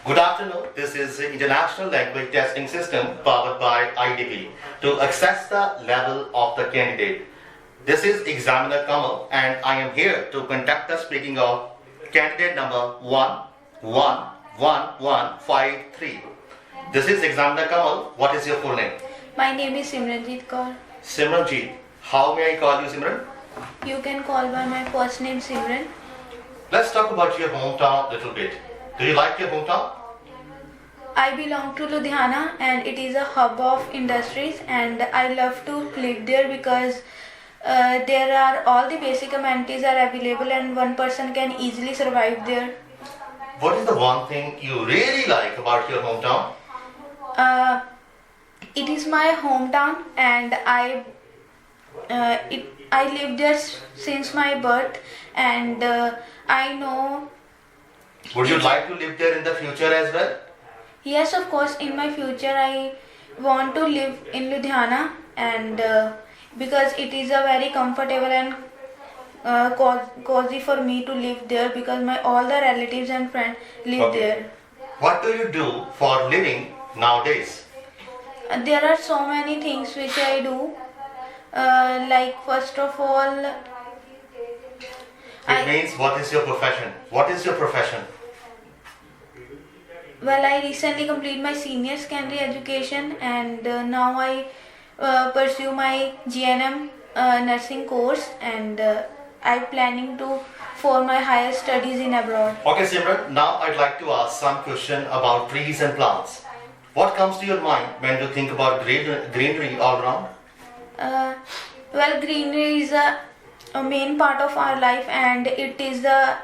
Good afternoon. This is the International Language Testing System powered by IDP to assess the level of the candidate. This is Examiner Kamal and I am here to conduct the speaking of candidate number 111153. This is Examiner Kamal. What is your full name? My name is Simranjeet Kaur. Simranjeet. How may I call you, Simran? You can call by my first name Simran. Let's talk about your hometown a little bit. Do you like your hometown? I belong to Ludhiana and it is a hub of industries and I love to live there because there are all the basic amenities are available and one person can easily survive there. What is the one thing you really like about your hometown? It is my hometown and I live there since my birth and I know. Would you like to live there in the future as well? Yes, of course, in my future I want to live in Ludhiana and because it is a very comfortable and cozy for me to live there because all the relatives and friends live there. What do you do for living nowadays? There are so many things which I do. Like first of all, It means what is your profession? What is your profession? Well, I recently completed my senior secondary education and now I pursue my GNM nursing course and I'm planning to for my higher studies in abroad. Okay, Simran, now I'd like to ask some question about trees and plants. What comes to your mind when you think about greenery all around? Well, greenery is a main part of our life and it is a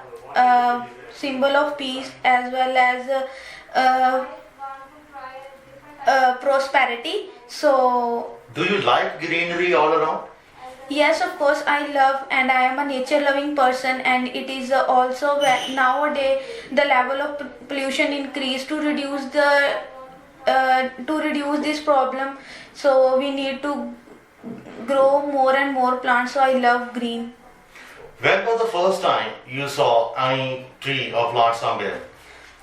symbol of peace as well as prosperity. So, do you like greenery all around? Yes, of course I love and I am a nature loving person and it is also nowadays the level of pollution increased to reduce this problem. So we need to grow more and more plants. So I love green. When was the first time you saw any tree or plant somewhere?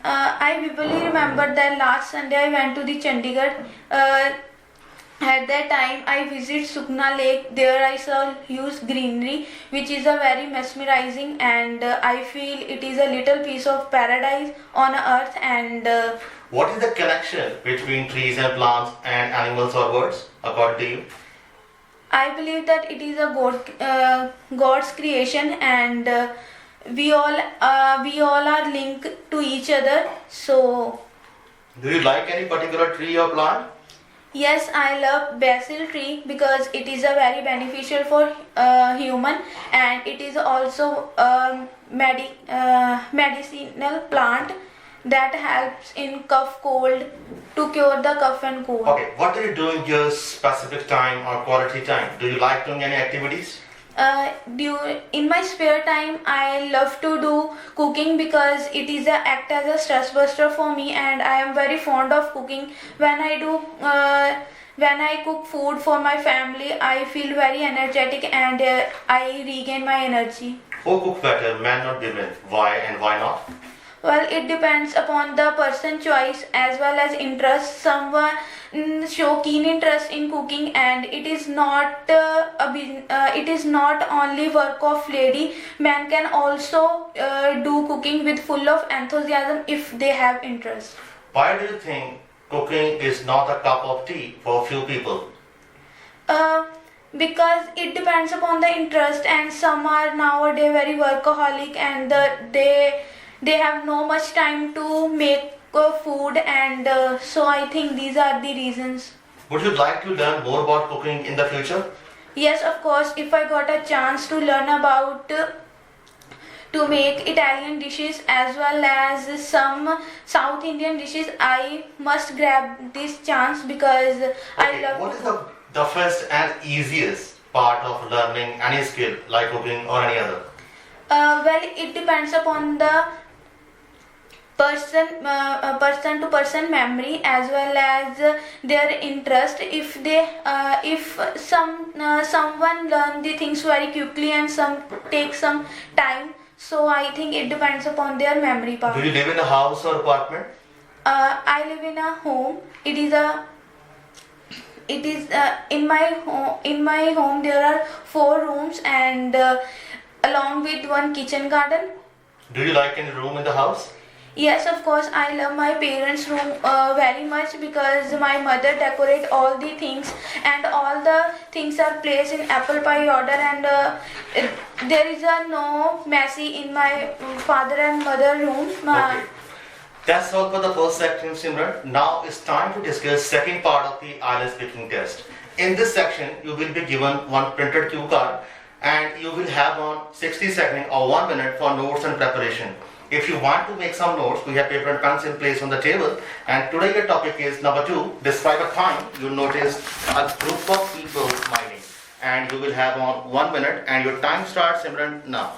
I vividly remember that last Sunday I went to the Chandigarh. At that time I visited Sukna Lake. There I saw huge greenery which is a very mesmerizing and I feel it is a little piece of paradise on earth. And what is the connection between trees and plants and animals or birds according to you? I believe that it is a God's creation and we all are linked to each other. So, do you like any particular tree or plant? Yes, I love basil tree because it is a very beneficial for human and it is also a medicinal plant that helps in cough cold to cure the cough and cold. Okay, what do you do in your specific time or quality time? Do you like doing any activities? In my spare time I love to do cooking because it is act as a stress buster for me and I am very fond of cooking. When I cook food for my family I feel very energetic and I regain my energy. Who cooks better, men or women? Why and why not? Well, it depends upon the person choice as well as interest. Someone show keen interest in cooking and it is not it is not only work of lady. Men can also do cooking with full of enthusiasm if they have interest. Why do you think cooking is not a cup of tea for few people? Because it depends upon the interest and some are nowadays very workaholic and they have no much time to make food and so I think these are the reasons. Would you like to learn more about cooking in the future? Yes, of course, if I got a chance to learn about to make Italian dishes as well as some South Indian dishes, I must grab this chance because I love. What is the toughest and easiest part of learning any skill like cooking or any other? Well, it depends upon the person to person memory as well as their interest. If someone learn the things very quickly and some take some time, so I think it depends upon their memory power. Do you live in a house or apartment? I live in a home. It is in my home. In my home there are 4 rooms and along with one kitchen garden. Do you like any room in the house? Yes, of course. I love my parents' room very much because my mother decorate all the things and all the things are placed in apple pie order and there is a no messy in my father and mother room. Okay. That's all for the first section, Simran. Now it's time to discuss second part of the IELTS speaking test. In this section, you will be given one printed cue card and you will have on 60 seconds or 1 minute for notes and preparation. If you want to make some notes, we have paper and pens in place on the table. And today your topic is number 2. Describe a time you noticed a group of people smiling. And you will have on 1 minute and your time starts, Simran, now.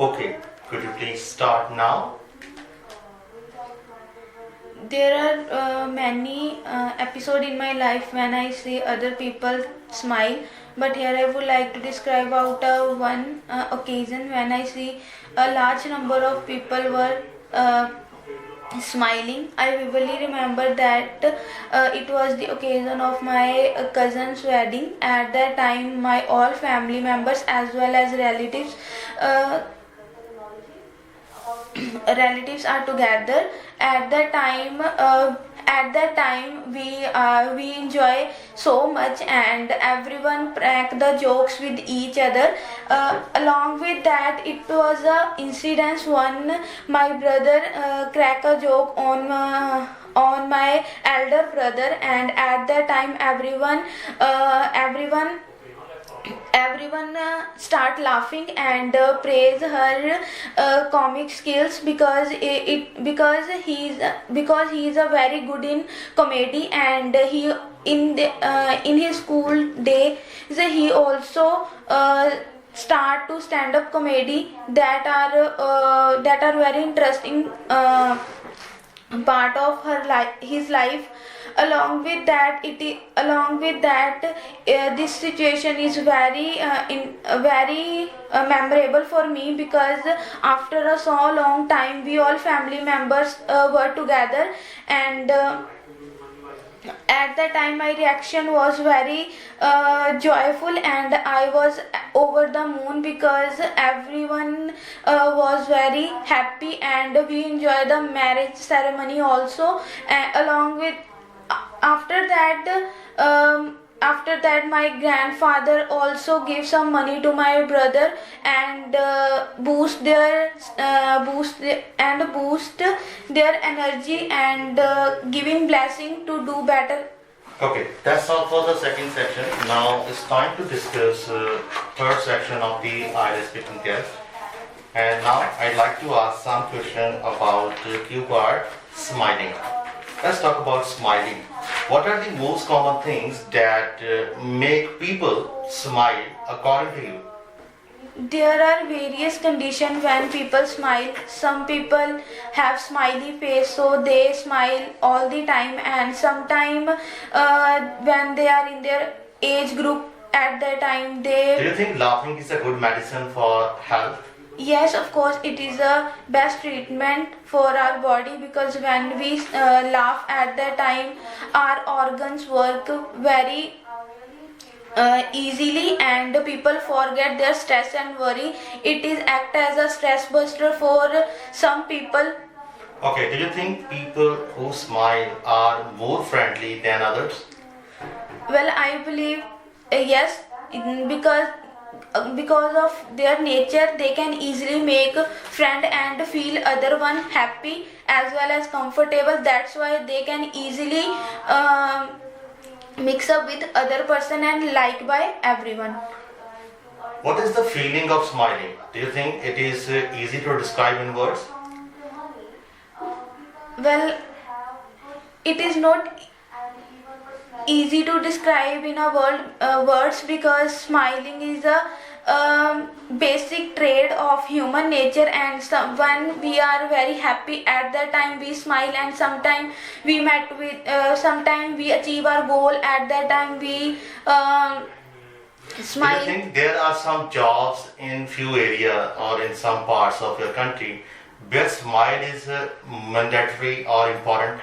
Okay, could you please start now? There are many episodes in my life when I see other people smile, but here I would like to describe out one occasion when I see a large number of people were smiling. I vividly remember that it was the occasion of my cousin's wedding. At that time, my all family members as well as relatives relatives are together. At that time we enjoy so much and everyone crack the jokes with each other. Along with that, it was a incident when my brother crack a joke on my elder brother, and at that time everyone start laughing and praise her comic skills because because he is a very good in comedy, and he in his school days he also start to stand up comedy that are very interesting part of his life. Along with that, this situation is very memorable for me because after a so long time we all family members were together, and at that time my reaction was very joyful and I was over the moon because everyone was very happy and we enjoyed the marriage ceremony also. Along with after that my grandfather also gave some money to my brother and boost their energy and giving blessing to do better. Okay, that's all for the second section. Now it's time to discuss third section of the IELTS speaking test. And now I'd like to ask some question about cue card smiling. Let's talk about smiling. What are the most common things that make people smile according to you? There are various conditions when people smile. Some people have smiley face, so they smile all the time, and sometime when they are in their age group at that time they. Do you think laughing is a good medicine for health? Yes, of course, it is a best treatment for our body because when we laugh at that time, our organs work very easily and people forget their stress and worry. It is act as a stress buster for some people. Okay, do you think people who smile are more friendly than others? Well, I believe yes, because because of their nature, they can easily make friend and feel other one happy as well as comfortable. That's why they can easily mix up with other person and liked by everyone. What is the feeling of smiling? Do you think it is easy to describe in words? Well, it is not easy to describe in a words, because smiling is a basic trait of human nature, and when we are very happy at that time we smile, and sometimes we met with sometimes we achieve our goal at that time we Do you smile. think there are some jobs in few area or in some parts of your country where smile is mandatory or important?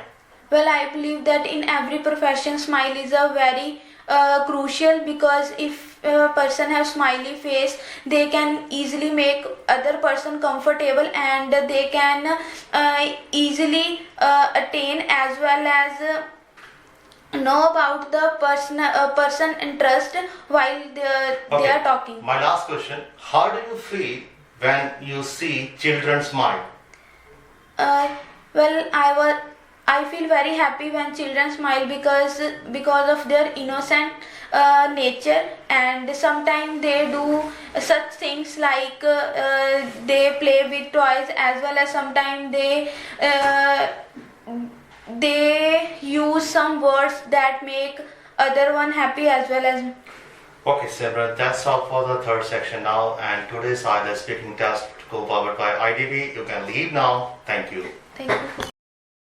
Well, I believe that in every profession, smile is a very crucial, because if a person has smiley face, they can easily make other person comfortable, and they can easily attain as well as know about the person interest while they are talking. My last question: how do you feel when you see children smile? Well, I feel very happy when children smile, because of their innocent nature, and sometimes they do such things like they play with toys, as well as sometimes they use some words that make other one happy as well as. Okay, Simran, that's all for the third section now, and today's IELTS speaking test go powered by IDB. You can leave now. Thank you. Thank you.